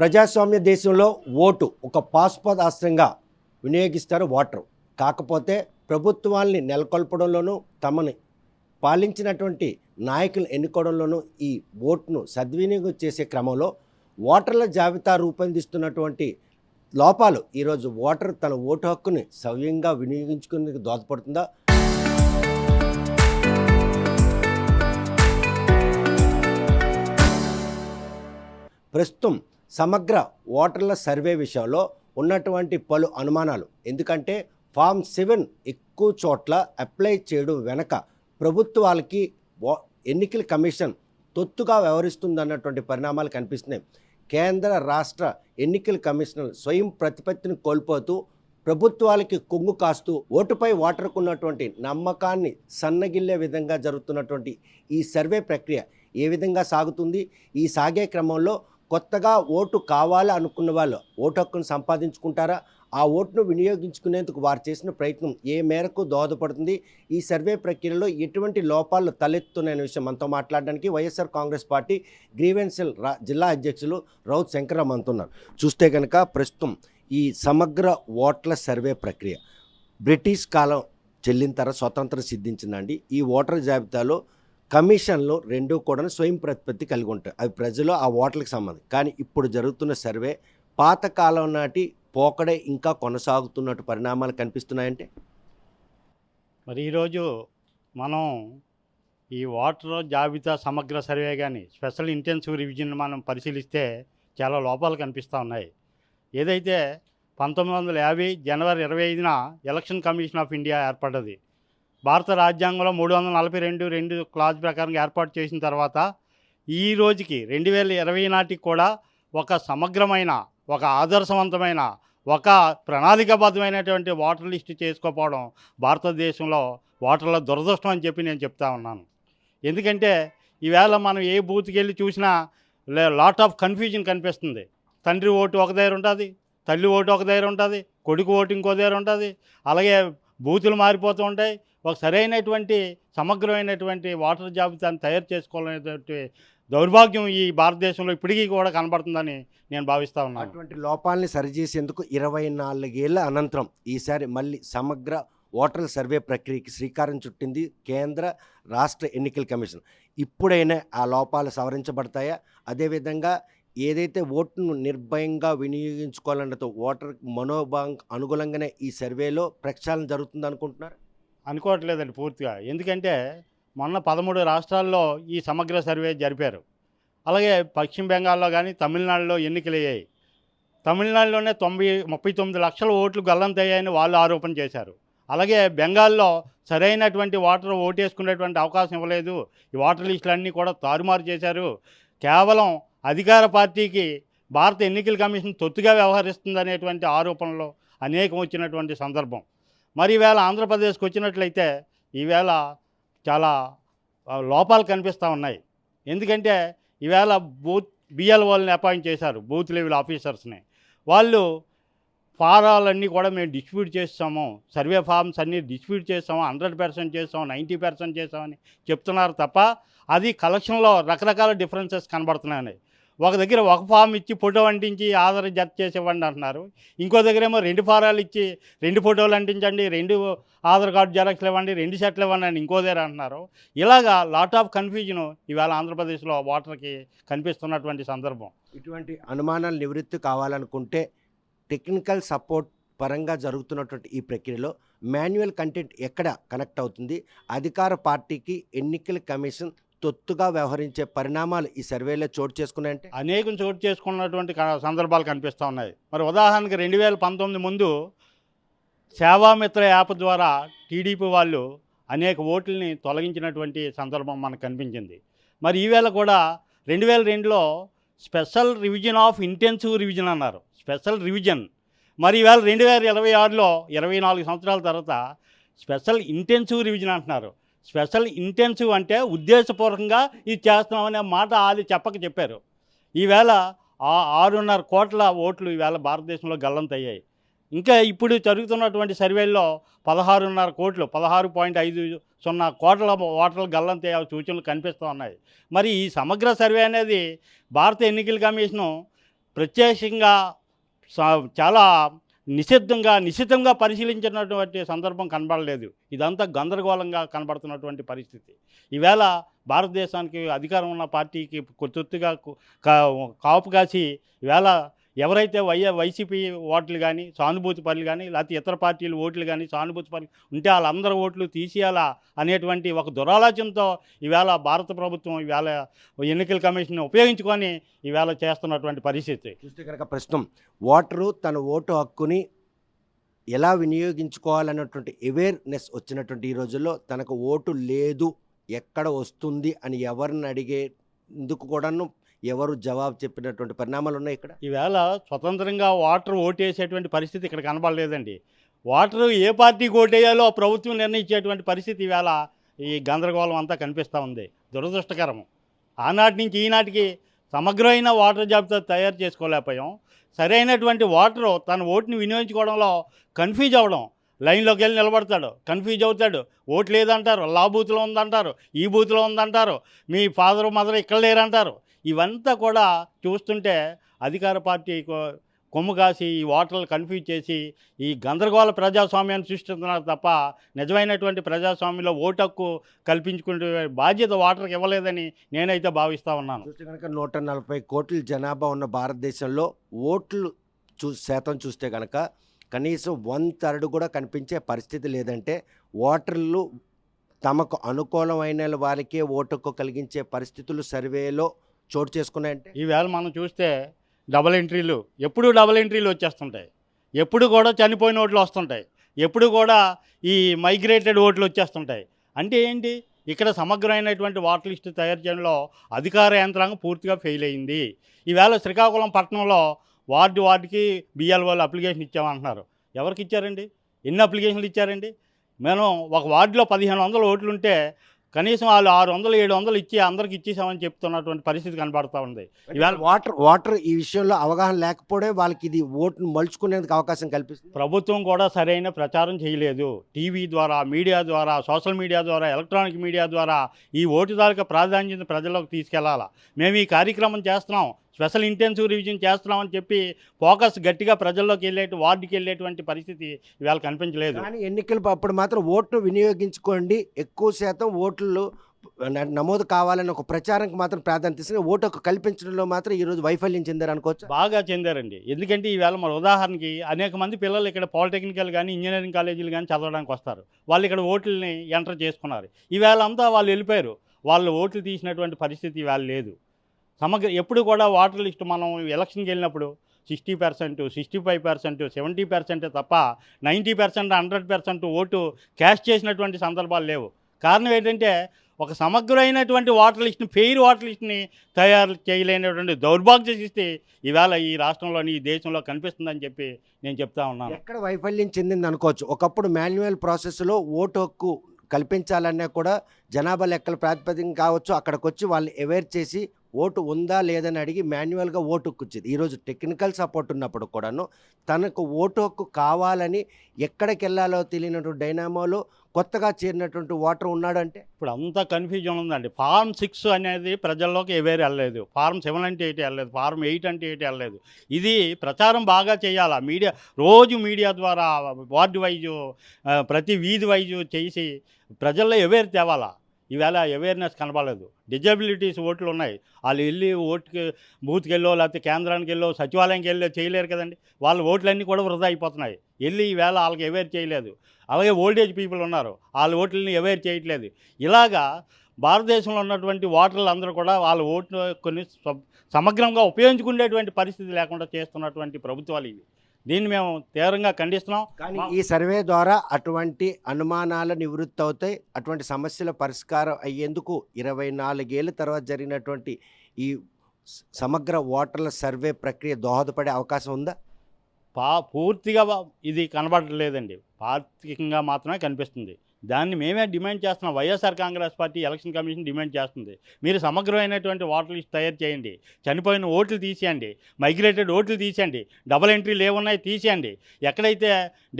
ప్రజాస్వామ్య దేశంలో ఓటు ఒక పాశుపతాస్త్రంగా వినియోగిస్తారు ఓటరు. కాకపోతే ప్రభుత్వాల్ని నెలకొల్పడంలోనూ తమని పాలించినటువంటి నాయకులను ఎన్నుకోవడంలోనూ ఈ ఓటును సద్వినియోగం చేసే క్రమంలో ఓటర్ల జాబితా రూపొందిస్తున్నటువంటి లోపాలు ఈరోజు ఓటరు తన ఓటు హక్కుని సవ్యంగా వినియోగించుకునేందుకు దోహదపడుతుందా? ప్రస్తుతం సమగ్ర ఓటర్ల సర్వే విషయంలో ఉన్నటువంటి పలు అనుమానాలు, ఎందుకంటే ఫామ్ 7 ఎక్కువ చోట్ల అప్లై చేయడం వెనక ప్రభుత్వాలకి ఎన్నికల కమిషన్ తొత్తుగా వ్యవహరిస్తుందన్నటువంటి పరిణామాలు కనిపిస్తున్నాయి. కేంద్ర రాష్ట్ర ఎన్నికల కమిషనర్ స్వయం ప్రతిపత్తిని కోల్పోతూ ప్రభుత్వాలకి కొంగు కాస్తూ ఓటుపై ఓటర్కు ఉన్నటువంటి నమ్మకాన్ని సన్నగిల్లే విధంగా జరుగుతున్నటువంటి ఈ సర్వే ప్రక్రియ ఏ విధంగా సాగుతుంది? ఈ సాగే క్రమంలో కొత్తగా ఓటు కావాలి అనుకున్న వాళ్ళు ఓటు హక్కును సంపాదించుకుంటారా? ఆ ఓటును వినియోగించుకునేందుకు వారు చేసిన ప్రయత్నం ఏ మేరకు దోహదపడుతుంది? ఈ సర్వే ప్రక్రియలో ఎటువంటి లోపాలు తలెత్తుతున్న విషయం మనతో మాట్లాడడానికి వైఎస్ఆర్ కాంగ్రెస్ పార్టీ గ్రీవెన్సెల్ జిల్లా అధ్యక్షులు రౌత్ శంకరరావు అంటున్నారు. చూస్తే కనుక ప్రస్తుతం ఈ సమగ్ర ఓట్ల సర్వే ప్రక్రియ బ్రిటిష్ కాలం చెల్లిన తర్వాత స్వతంత్రం సిద్ధించిందండి. ఈ ఓటర్ జాబితాలో కమిషన్లు రెండూ కూడా స్వయం ప్రతిపత్తి కలిగి ఉంటాయి. అవి ప్రజలు ఆ ఓట్లకు సంబంధం. కానీ ఇప్పుడు జరుగుతున్న సర్వే పాతకాలం నాటి పోకడే ఇంకా కొనసాగుతున్నట్టు పరిణామాలు కనిపిస్తున్నాయంటే, మరి ఈరోజు మనం ఈ ఓటర్ జాబితా సమగ్ర సర్వే కానీ స్పెషల్ ఇంటెన్సివ్ రివిజన్ మనం పరిశీలిస్తే చాలా లోపాలు కనిపిస్తూ ఉన్నాయి. ఏదైతే 1950 జనవరి 25న ఎలక్షన్ కమిషన్ ఆఫ్ ఇండియా ఏర్పడ్డది. భారత రాజ్యాంగంలో 342 క్లాజ్ ప్రకారం ఏర్పాటు చేసిన తర్వాత ఈ రోజుకి 2020 నాటికి కూడా ఒక సమగ్రమైన, ఒక ఆదర్శవంతమైన, ఒక ప్రణాళికాబద్ధమైనటువంటి ఓటర్ లిస్టు చేసుకోకపోవడం భారతదేశంలో ఓటర్ల దురదృష్టం అని చెప్పి నేను చెప్తా ఉన్నాను. ఎందుకంటే ఈవేళ మనం ఏ బూత్కి వెళ్ళి చూసినా లాట్ ఆఫ్ కన్ఫ్యూజన్ కనిపిస్తుంది. తండ్రి ఓటు ఒక దగ్గర ఉంటుంది, తల్లి ఓటు ఒక దగ్గర ఉంటుంది, కొడుకు ఓటు ఇంకో దగ్గర ఉంటుంది. అలాగే బూతులు మారిపోతూ ఉంటాయి. ఒక సరైనటువంటి సమగ్రమైనటువంటి ఓటర్ జాబితాను తయారు చేసుకోవాలనేటువంటి దౌర్భాగ్యం ఈ భారతదేశంలో ఇప్పటికీ కూడా కనబడుతుందని నేను భావిస్తూ ఉన్నాను. అటువంటి లోపాలని సరిచేసేందుకు 24 ఏళ్ల అనంతరం ఈసారి మళ్ళీ సమగ్ర ఓటర్ల సర్వే ప్రక్రియకి శ్రీకారం చుట్టింది కేంద్ర రాష్ట్ర ఎన్నికల కమిషన్. ఇప్పుడైనా ఆ లోపాలు సవరించబడతాయా? అదేవిధంగా ఏదైతే ఓటును నిర్భయంగా వినియోగించుకోవాలన్నతో ఓటర్ మనోభావం అనుగుణంగానే ఈ సర్వేలో ప్రక్షాళన జరుగుతుంది అనుకుంటున్నారు? అనుకోవట్లేదండి పూర్తిగా. ఎందుకంటే మొన్న 13 రాష్ట్రాల్లో ఈ సమగ్ర సర్వే జరిపారు. అలాగే పశ్చిమ బెంగాల్లో కానీ తమిళనాడులో ఎన్నికలు అయ్యాయి. తమిళనాడులోనే 39 లక్షల ఓట్లు గల్లంతయ్యాయని వాళ్ళు ఆరోపణ చేశారు. అలాగే బెంగాల్లో సరైనటువంటి ఓటర్ ఓటేసుకునేటువంటి అవకాశం ఇవ్వలేదు. ఈ ఓటర్ లిస్టులన్నీ కూడా తారుమారు చేశారు. కేవలం అధికార పార్టీకి భారత ఎన్నికల కమిషన్ తొత్తుగా వ్యవహరిస్తుందనేటువంటి ఆరోపణలు అనేకం వచ్చినటువంటి సందర్భం. మరి ఈవేళ ఆంధ్రప్రదేశ్కి వచ్చినట్లయితే ఈవేళ చాలా లోపాలు కనిపిస్తూ ఉన్నాయి. ఎందుకంటే ఈవేళ బిఎల్ఓల్ని అపాయింట్ చేశారు, బూత్ లెవెల్ ఆఫీసర్స్ని. వాళ్ళు ఫారాలన్నీ కూడా మేము డిస్ట్రిబ్యూట్ చేస్తాము, సర్వే ఫార్మ్స్ అన్నీ డిస్ట్రిబ్యూట్ చేస్తాము, 100% చేస్తాము, 90% చేస్తామని చెప్తున్నారు తప్ప అది కలెక్షన్లో రకరకాల డిఫరెన్సెస్ కనబడుతున్నాయి. ఒక దగ్గర ఒక ఫామ్ ఇచ్చి ఫోటో అంటించి ఆధార్ జత చేసి ఇవ్వండి అంటున్నారు. ఇంకో దగ్గర ఏమో 2 ఫారాలు ఇచ్చి 2 ఫోటోలు అంటించండి, 2 ఆధార్ కార్డు జెరాక్స్లు ఇవ్వండి, 2 సెట్లు ఇవ్వండి అని ఇంకో దగ్గర అంటున్నారు. ఇలాగా లాట్ ఆఫ్ కన్ఫ్యూజన్ ఈవేళ ఆంధ్రప్రదేశ్లో ఓటర్కి కనిపిస్తున్నటువంటి సందర్భం. ఇటువంటి అనుమానాలు నివృత్తి కావాలనుకుంటే టెక్నికల్ సపోర్ట్ పరంగా జరుగుతున్నటువంటి ఈ ప్రక్రియలో మాన్యువల్ కంటెంట్ ఎక్కడ కనెక్ట్ అవుతుంది? అధికార పార్టీకి ఎన్నికల కమిషన్ తొత్తుగా వ్యవహరించే పరిణామాలు ఈ సర్వేలో చోటు చేసుకున్నాయంటే అనేకం చోటు చేసుకున్నటువంటి సందర్భాలు కనిపిస్తూ ఉన్నాయి. మరి ఉదాహరణకి 2019 ముందు సేవామిత్ర యాప్ ద్వారా టీడీపీ వాళ్ళు అనేక ఓట్లని తొలగించినటువంటి సందర్భం మనకు కనిపించింది. మరి ఈవేళ కూడా 2002లో special revision of intensive revision అన్నారు, స్పెషల్ రివిజన్. మరి ఈవేళ 2026లో 24 సంవత్సరాల తర్వాత స్పెషల్ ఇంటెన్సివ్ రివిజన్ అంటున్నారు. స్పెషల్ ఇంటెన్సివ్ అంటే ఉద్దేశపూర్వకంగా ఇది చేస్తున్నామనే మాట వాళ్ళు చెప్పారు. ఈవేళ 6.5 కోట్ల ఓట్లు ఈవేళ భారతదేశంలో గల్లంతయ్యాయి. ఇంకా ఇప్పుడు జరుగుతున్నటువంటి సర్వేల్లో 16.5 కోట్లు, 16.50 కోట్ల ఓటర్లు గల్లంతయ్యే సూచనలు కనిపిస్తూ ఉన్నాయి. మరి ఈ సమగ్ర సర్వే అనేది భారత ఎన్నికల కమిషను ప్రత్యేకంగా చాలా నిశితంగా పరిశీలించినటువంటి సందర్భం కనబడలేదు. ఇదంతా గందరగోళంగా కనబడుతున్నటువంటి పరిస్థితి. ఈవేళ భారతదేశానికి అధికారం ఉన్న పార్టీకి తొత్తుగా కాపు కాసి ఈవేళ ఎవరైతే వైసీపీ ఓట్లు కానీ సానుభూతి పనులు కానీ లేకపోతే ఇతర పార్టీలు ఓట్లు కానీ సానుభూతి పనులు ఉంటే వాళ్ళందరూ ఓట్లు తీసేయాలా అనేటువంటి ఒక దురాలోచనతో ఈవేళ భారత ప్రభుత్వం ఈవేళ ఎన్నికల కమిషన్ ఉపయోగించుకొని ఈవేళ చేస్తున్నటువంటి పరిస్థితి. చూస్తే కనుక ప్రస్తుతం ఓటరు తన ఓటు హక్కుని ఎలా వినియోగించుకోవాలన్నటువంటి అవేర్నెస్ వచ్చినటువంటి ఈ రోజుల్లో తనకు ఓటు లేదు, ఎక్కడ వస్తుంది అని ఎవరిని అడిగేందుకు కూడాను ఎవరు జవాబు చెప్పినటువంటి పరిణామాలు ఉన్నాయి ఇక్కడ. ఈవేళ స్వతంత్రంగా ఓటేసేటువంటి పరిస్థితి ఇక్కడ కనబడలేదండి. ఓటరు ఏ పార్టీకి ఓటేయాలో ప్రభుత్వం నిర్ణయించేటువంటి పరిస్థితి ఈవేళ ఈ గందరగోళం అంతా కనిపిస్తూ ఉంది. దురదృష్టకరం. ఆనాటి నుంచి ఈనాటికి సమగ్రమైన ఓటర్ జాబితా తయారు చేసుకోలేకపోయాం. సరైనటువంటి ఓటరు తన ఓటుని వినియోగించుకోవడంలో కన్ఫ్యూజ్ అవ్వడం. లైన్లోకి వెళ్ళి నిలబడతాడు, కన్ఫ్యూజ్ అవుతాడు, ఓటు లేదంటారు, లా బూత్లో ఉందంటారు, ఈ బూత్లో ఉందంటారు, మీ ఫాదర్ మదర్ ఇక్కడ లేరంటారు. ఇవంతా కూడా చూస్తుంటే అధికార పార్టీ కొమ్ము కాసి ఈ ఓటర్లు కన్ఫ్యూజ్ చేసి ఈ గందరగోళ ప్రజాస్వామ్యాన్ని సృష్టిస్తున్నారు తప్ప నిజమైనటువంటి ప్రజాస్వామ్యంలో ఓటు హక్కు కల్పించుకునే బాధ్యత ఓటర్కి ఇవ్వలేదని నేనైతే భావిస్తూ ఉన్నాను. చూస్తే కనుక 140 కోట్ల జనాభా ఉన్న భారతదేశంలో ఓట్లు శాతం చూస్తే కనుక కనీసం 1/3 కూడా కనిపించే పరిస్థితి లేదంటే ఓటర్లు తమకు అనుకూలమైన వారికే ఓటు హక్కు కలిగించే పరిస్థితులు సర్వేలో చోటు చేసుకున్నాయంటే ఈవేళ మనం చూస్తే డబుల్ ఎంట్రీలు వచ్చేస్తుంటాయి. ఎప్పుడు కూడా చనిపోయిన ఓట్లు వస్తుంటాయి. ఎప్పుడు కూడా ఈ మైగ్రేటెడ్ ఓట్లు వచ్చేస్తుంటాయి. అంటే ఏంటి? ఇక్కడ సమగ్రమైనటువంటి ఓటర్ లిస్టు తయారు చేయడంలో అధికార యంత్రాంగం పూర్తిగా ఫెయిల్ అయింది. ఈవేళ శ్రీకాకుళం పట్టణంలో వార్డుకి బిఎల్ఓలు అప్లికేషన్ ఇచ్చామంటున్నారు. ఎవరికి ఇచ్చారండి? ఎన్ని అప్లికేషన్లు ఇచ్చారండి? మనం ఒక వార్డులో 1500 ఓట్లు ఉంటే కనీసం వాళ్ళు 600, 700 ఇచ్చి అందరికి ఇచ్చేసామని చెప్తున్నటువంటి పరిస్థితి కనబడుతూ ఉంది. ఇవాళ ఓటర్ ఈ విషయంలో అవగాహన లేకపోవడే వాళ్ళకి ఇది ఓటును మలుచుకునేందుకు అవకాశం కల్పిస్తుంది. ప్రభుత్వం కూడా సరైన ప్రచారం చేయలేదు. టీవీ ద్వారా, మీడియా ద్వారా, సోషల్ మీడియా ద్వారా, ఎలక్ట్రానిక్ మీడియా ద్వారా ఈ ఓటు తాలూకా ప్రాధాన్యత ప్రజల్లోకి తీసుకెళ్లాలా. మేము ఈ కార్యక్రమం చేస్తున్నాం, స్పెషల్ ఇంటెన్సివ్ రివిజన్ చేస్తున్నామని చెప్పి ఫోకస్ గట్టిగా ప్రజల్లోకి వార్డుకి వెళ్ళేటువంటి పరిస్థితి ఇవాళ కనిపించలేదు. కానీ ఎన్నికలు అప్పుడు మాత్రం ఓటును వినియోగించుకోండి, ఎక్కువ శాతం ఓట్లు నమోదు కావాలని ఒక ప్రచారానికి మాత్రం ప్రాధాన్యత ఇస్తుంది. ఓటు హక్కు కల్పించడంలో మాత్రం ఈరోజు వైఫల్యం చెందారు అనుకోవచ్చు. బాగా చెందారండి. ఎందుకంటే ఈవేళ మన ఉదాహరణకి అనేక మంది పిల్లలు ఇక్కడ పాలిటెక్నికల్ కానీ ఇంజనీరింగ్ కాలేజీలు కానీ చదవడానికి వస్తారు. వాళ్ళు ఇక్కడ ఓట్లని ఎంటర్ చేసుకున్నారు. ఈవేళ అంతా వాళ్ళు వెళ్ళిపోయారు. వాళ్ళు ఓట్లు తీసినటువంటి పరిస్థితి ఈవేళ లేదు. ఎప్పుడు కూడా ఓటర్ లిస్టు మనం ఎలక్షన్కి వెళ్ళినప్పుడు 60%, 65%, 70% తప్ప 90%, 100% ఓటు క్యాష్ చేసినటువంటి సందర్భాలు లేవు. కారణం ఏంటంటే ఒక సమగ్రమైనటువంటి ఓటర్ లిస్టుని, ఫెయిర్ ఓటర్ లిస్టుని తయారు చేయలేనటువంటి దౌర్భాగ్య స్థితి ఈవేళ ఈ రాష్ట్రంలోని, ఈ దేశంలో కనిపిస్తుందని చెప్పి నేను చెప్తా ఉన్నాను. ఎక్కడ వైఫల్యం చెందింది అనుకోవచ్చు. ఒకప్పుడు మాన్యువల్ ప్రాసెస్లో ఓటు హక్కు కల్పించాలన్నా కూడా జనాభా లెక్కల ప్రాతిపదిక కావచ్చు, అక్కడికి వచ్చి వాళ్ళని అవేర్ చేసి ఓటు ఉందా లేదని అడిగి మాన్యువల్గా ఓటు హక్కు ఇచ్చేది. ఈరోజు టెక్నికల్ సపోర్ట్ ఉన్నప్పుడు కూడాను తనకు ఓటు హక్కు కావాలని ఎక్కడికి వెళ్ళాలో తెలియనటువంటి డైనామోలో కొత్తగా చేరినటువంటి ఓటర్ ఉన్నాడు అంటే ఇప్పుడు అంతా కన్ఫ్యూజన్ ఉందండి. ఫార్మ్ 6 అనేది ప్రజల్లోకి అవేర్ వెళ్ళలేదు, ఫార్మ్ 7 అంటే 8 వెళ్ళలేదు, ఫార్మ్ 8 అంటే 8 వెళ్ళలేదు. ఇది ప్రచారం బాగా చేయాలా. రోజు మీడియా ద్వారా వార్డు వైజు, ప్రతి వీధి వైజు చేసి ప్రజల్లో అవేర్ తేవాలా. ఈవేళ అవేర్నెస్ కనబడలేదు. డిజబిలిటీస్ ఓట్లు ఉన్నాయి. వాళ్ళు వెళ్ళి ఓటుకి బూత్కి వెళ్ళో లేకపోతే కేంద్రానికి వెళ్ళో సచివాలయంకి వెళ్ళో చేయలేరు కదండి. వాళ్ళ ఓట్లన్నీ కూడా వృధా అయిపోతున్నాయి. వెళ్ళి ఈవేళ వాళ్ళకి అవేర్ చేయలేదు. అలాగే ఓల్డేజ్ పీపుల్ ఉన్నారు, వాళ్ళ ఓట్లని అవేర్ చేయట్లేదు. ఇలాగా భారతదేశంలో ఉన్నటువంటి ఓటర్లు అందరూ కూడా వాళ్ళ ఓటు కొన్ని సమగ్రంగా ఉపయోగించుకునేటువంటి పరిస్థితి లేకుండా చేస్తున్నటువంటి ప్రభుత్వాలు ఇవి. దీన్ని మేము తీవ్రంగా ఖండిస్తున్నాం. కానీ ఈ సర్వే ద్వారా అటువంటి అనుమానాలు నివృత్తి అవుతాయి, అటువంటి సమస్యల పరిష్కారం అయ్యేందుకు 24 ఏళ్ళ తర్వాత జరిగినటువంటి ఈ సమగ్ర ఓటర్ల సర్వే ప్రక్రియ దోహదపడే అవకాశం ఉందా? పూర్తిగా ఇది కనబడలేదండి. పార్టీకంగా మాత్రమే కనిపిస్తుంది. దాన్ని మేమే డిమాండ్ చేస్తున్నాం. YSR Congress party election commission demand చేస్తుంది. మీరు సమగ్రమైనటువంటి ఓటర్ లిస్ట్ తయారు చేయండి, చనిపోయిన ఓట్లు తీసేయండి, మైగ్రేటెడ్ ఓట్లు తీసేయండి, డబుల్ ఎంట్రీలు ఏమున్నాయి తీసేయండి, ఎక్కడైతే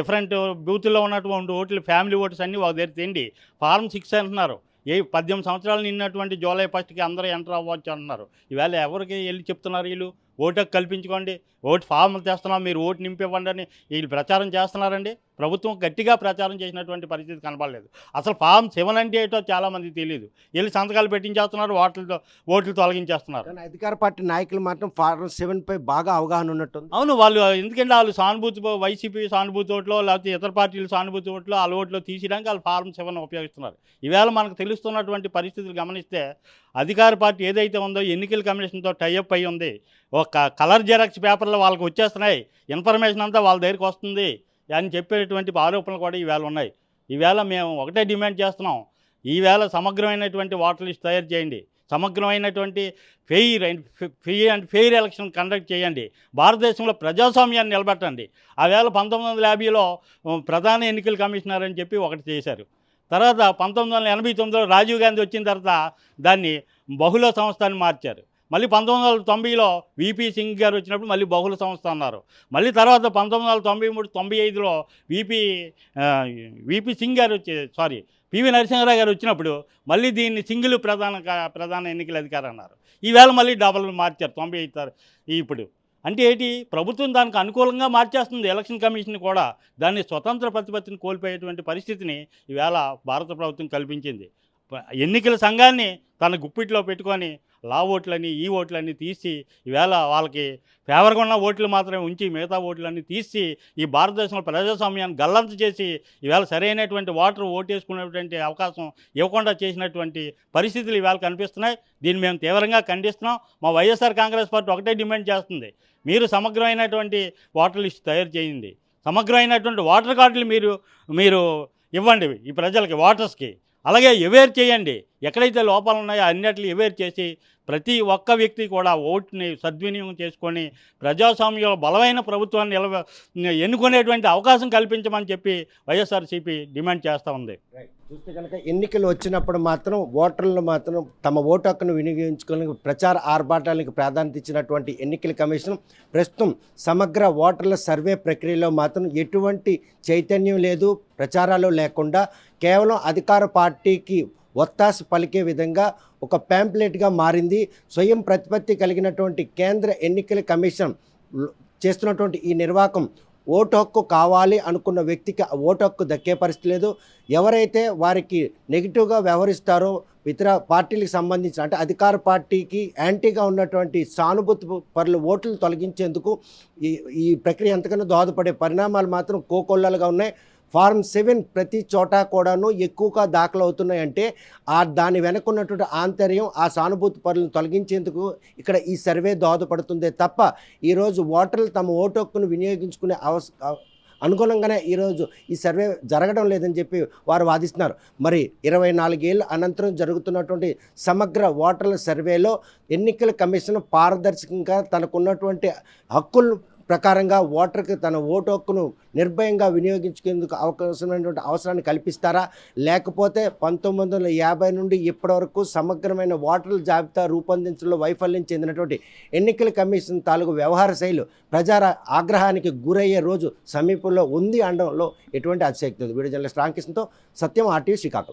డిఫరెంట్ బూతుల్లో ఉన్నటువంటి ఓట్లు ఫ్యామిలీ ఓట్స్ అన్నీ ఒక దగ్గర తిండి. ఫార్మ్ 6 అంటున్నారు. 18 సంవత్సరాలు నిన్నటువంటి జూలై 1కి అందరూ ఎంటర్ అవ్వచ్చు అంటున్నారు. ఈవేళ ఎవరికి వెళ్ళి చెప్తున్నారు? వీళ్ళు ఓటు హక్కు కల్పించుకోండి, ఓటు ఫామ్లు తెస్తున్నాం మీరు ఓటు నింపివ్వండి అని వీళ్ళు ప్రచారం చేస్తున్నారండి. ప్రభుత్వం గట్టిగా ప్రచారం చేసినటువంటి పరిస్థితి కనపడలేదు. అసలు ఫామ్ 7 అంటే ఏంటో చాలామందికి తెలియదు. వీళ్ళు సంతకాలు పెట్టించేస్తున్నారు, ఓట్లు తొలగించేస్తున్నారు. కానీ అధికార పార్టీ నాయకులు మాత్రం ఫారం 7 పై బాగా అవగాహన ఉన్నట్టుంది. అవును, వాళ్ళు ఎందుకంటే వాళ్ళు సానుభూతి వైసీపీ సానుభూతి ఓట్లో లేకపోతే ఇతర పార్టీల సానుభూతి ఓట్లో వాళ్ళ ఓట్లో తీసేయడానికి వాళ్ళు ఫారం 7 ఉపయోగిస్తున్నారు. ఈవేళ మనకు తెలుస్తున్నటువంటి పరిస్థితులు గమనిస్తే అధికార పార్టీ ఏదైతే ఉందో ఎన్నికల కమిషన్తో టైఅప్ అయి ఉంది. ఒక కలర్ జెరాక్స్ పేపర్లో వాళ్ళకి వచ్చేస్తున్నాయి, ఇన్ఫర్మేషన్ అంతా వాళ్ళ దగ్గరికి వస్తుంది అని చెప్పేటువంటి ఆరోపణలు కూడా ఈవేళ ఉన్నాయి. ఈవేళ మేము ఒకటే డిమాండ్ చేస్తున్నాం, ఈవేళ సమగ్రమైనటువంటి ఓటర్ లిస్ట్ తయారు చేయండి, సమగ్రమైనటువంటి ఫెయిర్ ఎలక్షన్ కండక్ట్ చేయండి, భారతదేశంలో ప్రజాస్వామ్యాన్ని నిలబెట్టండి. ఆ వేళ 1950లో ప్రధాన ఎన్నికల కమిషనర్ అని చెప్పి ఒకటి చేశారు. తర్వాత 1989లో రాజీవ్ గాంధీ వచ్చిన తర్వాత దాన్ని బహుళ సంస్థ అని మార్చారు. మళ్ళీ 1990లో విపి సింగ్ గారు వచ్చినప్పుడు మళ్ళీ బహుళ సంస్థ అన్నారు. మళ్ళీ తర్వాత 1993-95లో విపి సింగ్ గారు పివి నరసింహారావు గారు వచ్చినప్పుడు మళ్ళీ దీన్ని సింగిల్ ప్రధాన ఎన్నికల అధికారి అన్నారు. ఈవేళ మళ్ళీ డబల్ మార్చారు 95 ఇప్పుడు. అంటే ఏంటి, ప్రభుత్వం దానికి అనుకూలంగా మార్చేస్తుంది ఎలక్షన్ కమిషన్ కూడా. దాన్ని స్వతంత్ర ప్రతిపత్తిని కోల్పోయేటువంటి పరిస్థితిని ఈవేళ భారత ప్రభుత్వం కల్పించింది. ఎన్నికల సంఘాన్ని తన గుప్పిట్లో పెట్టుకొని లా ఓట్లని ఈ ఓట్లన్నీ తీసి ఈవేళ వాళ్ళకి ఫేవర్గా ఉన్న ఓట్లు మాత్రమే ఉంచి మిగతా ఓట్లన్నీ తీసి ఈ భారతదేశంలో ప్రజాస్వామ్యాన్ని గల్లంతు చేసి ఈవేళ సరైనటువంటి ఓటేసుకునేటువంటి అవకాశం ఇవ్వకుండా చేసినటువంటి పరిస్థితులు ఈవేళ కనిపిస్తున్నాయి. దీన్ని మేము తీవ్రంగా ఖండిస్తున్నాం. మా వైఎస్ఆర్ కాంగ్రెస్ పార్టీ ఒకటే డిమాండ్ చేస్తుంది, మీరు సమగ్రమైనటువంటి ఓటర్ లిస్ట్ తయారు చేయండి, సమగ్రమైనటువంటి ఓటర్ కార్డులు మీరు ఇవ్వండి ఈ ప్రజలకి, ఓటర్స్కి. అలాగే అవేర్ చేయండి, ఎక్కడైతే లోపాలు ఉన్నాయో అన్నిటిని అవేర్ చేసి ప్రతి ఒక్క వ్యక్తి కూడా ఓటుని సద్వినియోగం చేసుకొని ప్రజాస్వామ్యంలో బలమైన ప్రభుత్వాన్ని ఎన్నుకునేటువంటి అవకాశం కల్పించమని చెప్పి వైఎస్ఆర్సీపీ డిమాండ్ చేస్తూ ఉంది. చూస్తే కనుక ఎన్నికలు వచ్చినప్పుడు మాత్రం ఓటర్లు మాత్రం తమ ఓటు హక్కును వినియోగించుకొని ప్రచార ఆర్భాటాలకు ప్రాధాన్యత ఇచ్చినటువంటి ఎన్నికల కమిషన్ ప్రస్తుతం సమగ్ర ఓటర్ల సర్వే ప్రక్రియలో మాత్రం ఎటువంటి చైతన్యం లేదు, ప్రచారాలు లేకుండా కేవలం అధికార పార్టీకి ఒత్తాస పలికే విధంగా ఒక ప్యాంప్లెట్గా మారింది. స్వయం ప్రతిపత్తి కలిగినటువంటి కేంద్ర ఎన్నికల కమిషన్ చేస్తున్నటువంటి ఈ నిర్వాహకం ఓటు హక్కు కావాలి అనుకున్న వ్యక్తికి ఓటు హక్కు దక్కే పరిస్థితి లేదు. ఎవరైతే వారికి నెగిటివ్గా వ్యవహరిస్తారో ఇతర పార్టీలకు సంబంధించిన అంటే అధికార పార్టీకి యాంటీగా ఉన్నటువంటి సానుభూతి పరుల ఓట్లు తొలగించేందుకు ఈ ప్రక్రియ ఎంతకన్నా దోహదపడే పరిణామాలు మాత్రం కోకొల్లలుగా ఉన్నాయి. ఫారం 7 ప్రతి చోట కూడాను ఎక్కువగా దాఖలు అవుతున్నాయంటే దాని వెనక ఉన్నటువంటి ఆంతర్యం ఆ సానుభూతి పరులను తొలగించేందుకు ఇక్కడ ఈ సర్వే దోహదపడుతుందే తప్ప ఈరోజు ఓటర్లు తమ ఓటు హక్కును వినియోగించుకునే అనుగుణంగానే ఈరోజు ఈ సర్వే జరగడం లేదని చెప్పి వారు వాదిస్తున్నారు. మరి 24 ఏళ్ళ అనంతరం జరుగుతున్నటువంటి సమగ్ర ఓటర్ల సర్వేలో ఎన్నికల కమిషన్ పారదర్శకంగా తనకున్నటువంటి హక్కులు ప్రకారంగా ఓటర్కి తన ఓటు హక్కును నిర్భయంగా వినియోగించుకునేందుకు అవకాశమైనటువంటి అవసరాన్ని కల్పిస్తారా, లేకపోతే 1950 నుండి ఇప్పటివరకు సమగ్రమైన ఓటర్ల జాబితా రూపొందించడంలో వైఫల్యం చెందినటువంటి ఎన్నికల కమిషన్ తాలూకు వ్యవహార శైలి ప్రజా ఆగ్రహానికి గురయ్యే రోజు సమీపంలో ఉంది అనడంలో ఎటువంటి అతిశక్తి ఉంది. వీడియో జర్నలిస్ట్ రామకృష్ణతో సత్యం, RTV శ్రీకాకుళం.